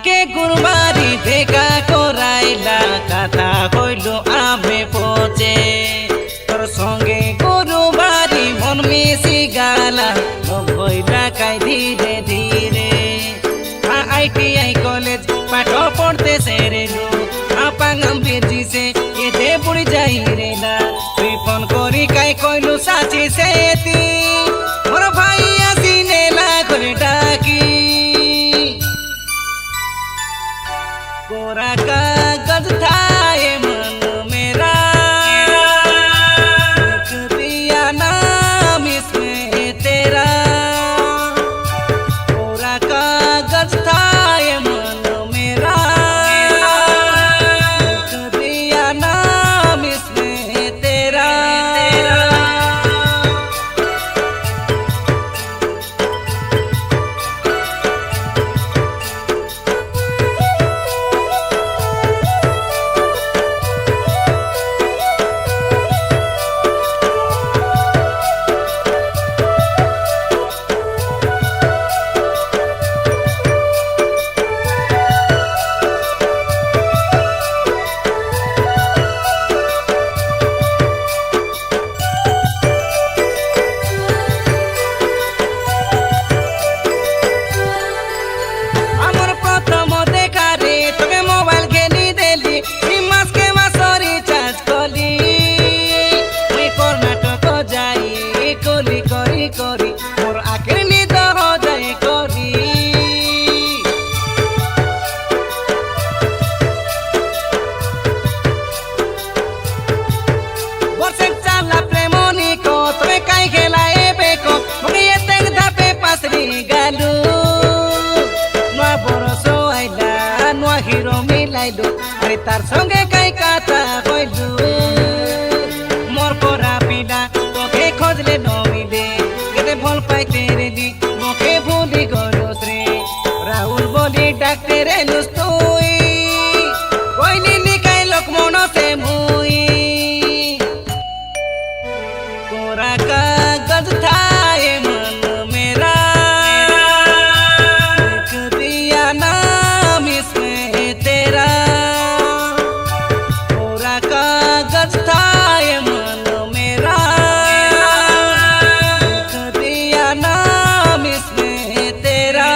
के गुरबारी देखा कराइला कथा कइल आमे पचे तोर संगे गुरबारी मन मिसी गाला भइला काई धीरे धीरे ITI कॉलेज पाठ पढ़ते से रे आपांगम बेजी से ये दे बुड़ी जाई रे ना तुई फोन करी काई कइलु साची सेती मोर भाई आसीने लागरे डाकी कोरा कागज था ये मन मेरा लिख दिया नाम इसमें तेरा कोरा कागज था ये मन मेरा लिख दिया नाम इसमें तेरा करी मोर आखिर निद हो जाए करी वर्षे चाला प्रेमनी को तोरे काई खेलाए बेको मुगे तेग धापे पासरी गालू नुआ बरसो आइला नुआ हिरो मिलाइलु अरे तार संगे काई काथा कइलु मोर परा पिला तोके खोजले न भल पाइते रे दी मोके भूली गलोस रे राहुल बोली डाकते रे लुस्तुई कोइली लिखाई लोक मन से मुई कोरा कागज था ये मन मेरा लिख दिया नाम इसमें तेरा कोरा कागज था ये मन मेरा नाम इसमें तेरा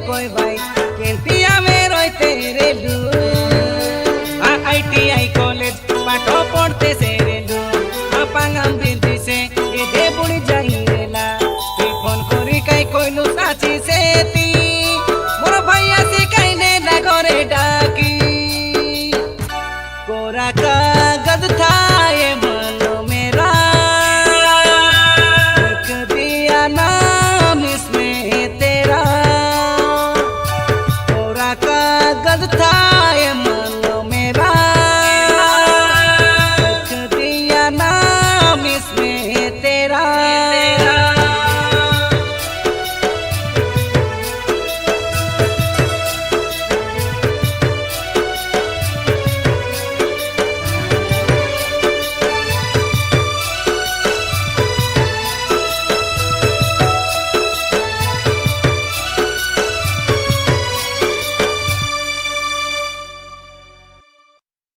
कोई भाई केंतिया में रोते रेलू ITI कॉलेज पाठ पढ़ते से रेलू आपांगम बिंदी से ये दे बुड़ी जाई रेला तुई फोन करी काई कोइलु साची